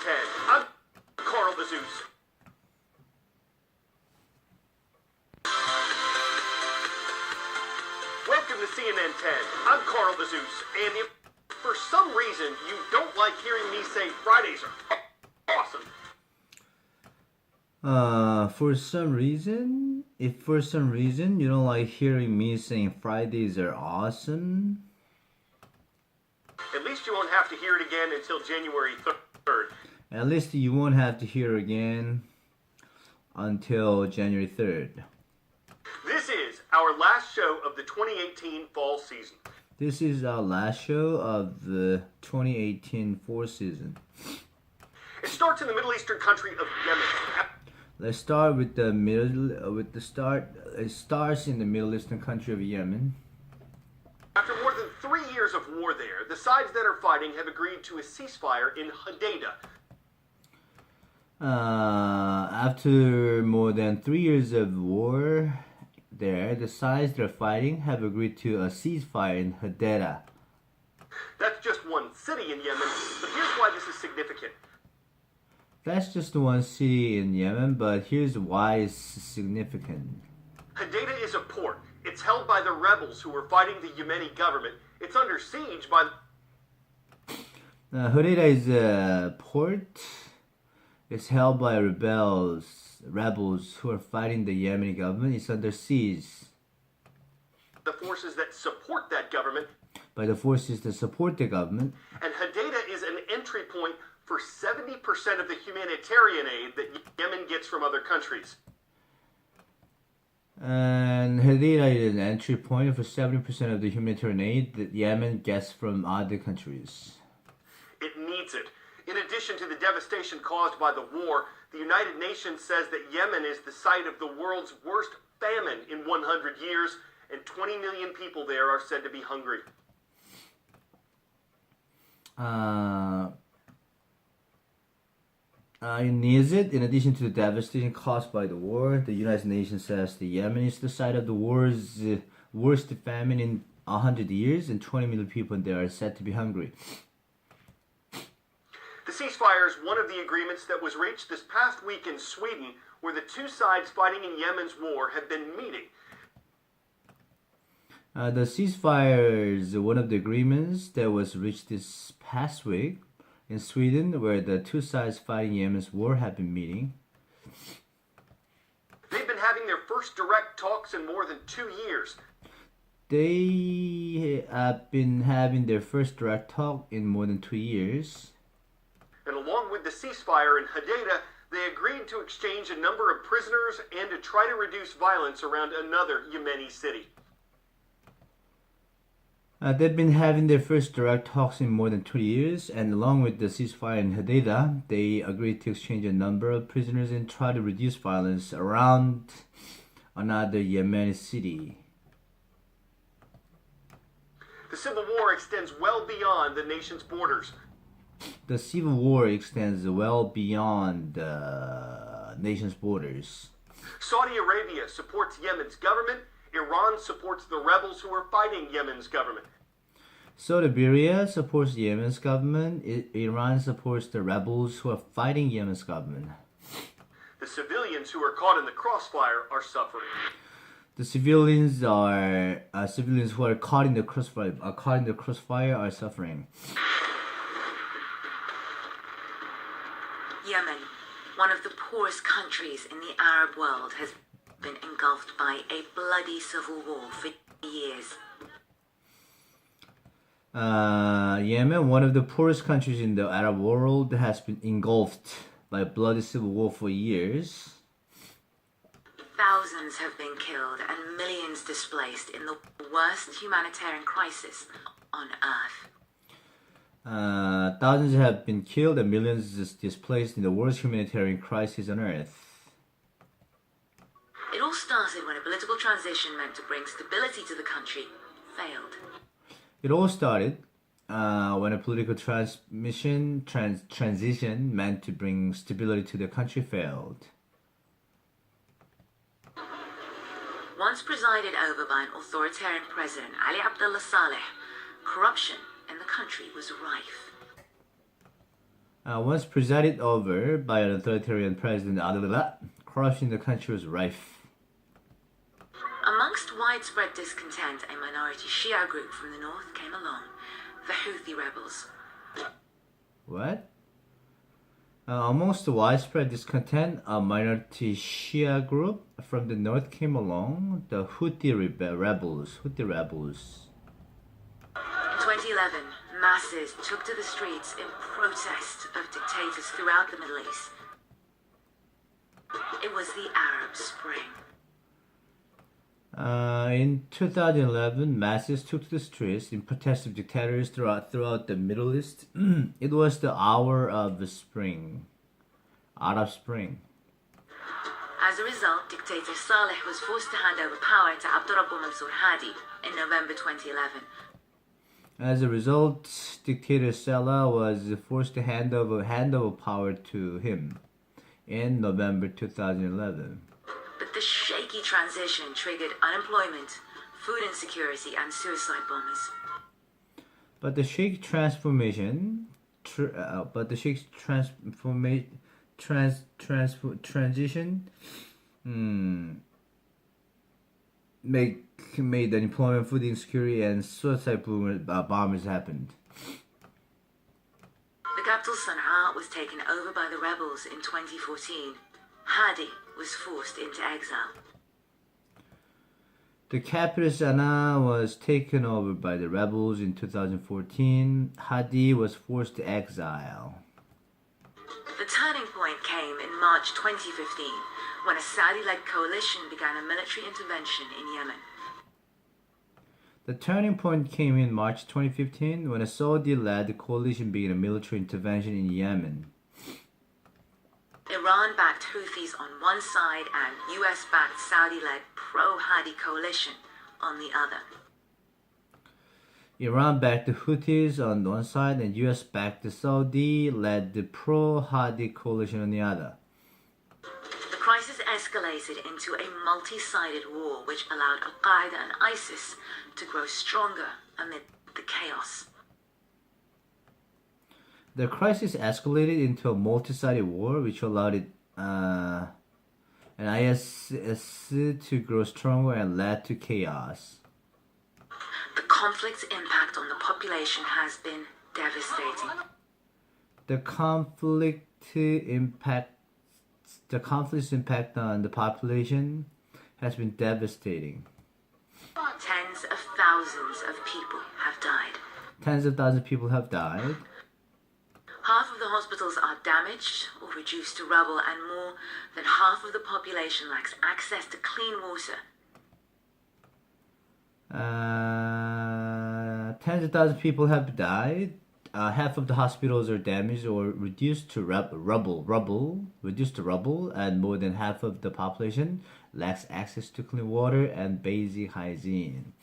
10. I'm Carl the Zeus. Welcome to CNN 10. I'm Carl the Zeus, and if for some reason you don't like hearing me say Fridays are awesome. If for some reason you don't like hearing me saying Fridays are awesome, at least you won't have to hear it again until January 3rd. at least you won't have to hear again until January 3rd. This is our last show of the 2018 fall season. This is our last show of the 2018 fall season. It starts in the Middle Eastern country of Yemen. Let's start with the middle. It starts in the Middle Eastern country of Yemen. After more than 3 years of war there, the sides that are fighting have agreed to a ceasefire in Hodeidah. After more than 3 years of war there, the sides that are fighting have agreed to a ceasefire in Hodeidah. That's just one city in Yemen, but here's why this is significant. That's just one city in Yemen, but here's why it's significant. Hodeidah is a port. It's held by the rebels who are fighting the Yemeni government. It's under siege by... Hodeidah is a port. It's held by rebels who are fighting the Yemeni government. It's under siege. The forces that support that government. By the forces that support the government. And Hodeidah is an entry point for 70% of the humanitarian aid that Yemen gets from other countries. And Hodeidah is an entry point for 70% of the humanitarian aid that Yemen gets from other countries. It needs it. In addition to the devastation caused by the war, the United Nations says that Yemen is the site of the world's worst famine in 100 years, and 20 million people there are said to be hungry. It needs it. In addition to the devastation caused by the war, the United Nations says the Yemen is the site of the world's worst famine in 100 years, and 20 million people there are said to be hungry. The ceasefire is one of the agreements that was reached this past week in Sweden, where the two sides fighting in Yemen's war have been meeting. The ceasefire is one of the agreements that was reached this past week in Sweden, where the two sides fighting Yemen's war have been meeting. They've been having their first direct talks in more than 2 years. They have been having their first direct talk in more than 2 years. And along with the ceasefire in Hodeidah, they agreed to exchange a number of prisoners and to try to reduce violence around another Yemeni city. They've been having their first direct talks in more than 2 years, and along with the ceasefire in Hodeidah, they agreed to exchange a number of prisoners and try to reduce violence around another Yemeni city. The civil war extends well beyond the nation's borders. The civil war extends well beyond the nation's borders. Saudi Arabia supports Yemen's government. Iran supports the rebels who are fighting Yemen's government. Saudi Arabia supports Yemen's government. Iran supports the rebels who are fighting Yemen's government. The civilians who are caught in the crossfire are suffering. The civilians who are caught in the crossfire are suffering. Yemen, one of the poorest countries in the Arab world, has been engulfed by a bloody civil war for years. Yemen, one of the poorest countries in the Arab world, has been engulfed by a bloody civil war for years. Thousands have been killed and millions displaced in the worst humanitarian crisis on Earth. Thousands have been killed and millions displaced in the worst humanitarian crisis on Earth. It all started when a political transition meant to bring stability to the country failed. It all started when a political transition meant to bring stability to the country failed. Once presided over by an authoritarian president, Ali Abdullah Saleh, corruption in the country was rife. Once presided over by an authoritarian president, corruption in the country was rife. Amongst widespread discontent, a minority Shia group from the north came along, the Houthi rebels. What? Amongst the widespread discontent, a minority Shia group from the north came along, the Houthi rebels. In 2011, masses took to the streets in protest of dictators throughout the Middle East. It was the Arab Spring. In 2011, masses took to the streets in protest of dictators throughout the Middle East. It was the hour of the spring, Arab Spring. As a result, dictator Saleh was forced to hand over power to Abdurrabbu Mansur Hadi in November 2011. As a result, dictator Saleh was forced to hand over power to him in November 2011. But the shaky transition triggered unemployment, food insecurity, and suicide bombers. But the Sheikh transition made unemployment, food insecurity, and suicide bombers happened. The capital Sana'a was taken over by the rebels in 2014. Hadi was forced into exile. The capital Sana'a was taken over by the rebels in 2014. Hadi was forced to exile. The turning point came in March 2015 when a Saudi-led coalition began a military intervention in Yemen. The turning point came in March 2015 when a Saudi-led coalition began a military intervention in Yemen. Iran-backed Houthis on one side and US-backed Saudi-led pro-Hadi coalition on the other. Iran backed the Houthis on one side and US backed the Saudi-led the pro-Hadi coalition on the other. The crisis escalated into a multi-sided war which allowed Al-Qaeda and ISIS to grow stronger amid the chaos. The crisis escalated into a multi-sided war which allowed an ISIS to grow stronger and led to chaos. The conflict's impact on the population has been devastating. The conflict's impact on the population has been devastating. Tens of thousands of people have died. Tens of thousands of people have died. Half of the hospitals are damaged or reduced to rubble, and more than half of the population lacks access to clean water. Tens of thousands of people have died. Half of the hospitals are damaged or reduced to rubble, and more than half of the population lacks access to clean water and basic hygiene.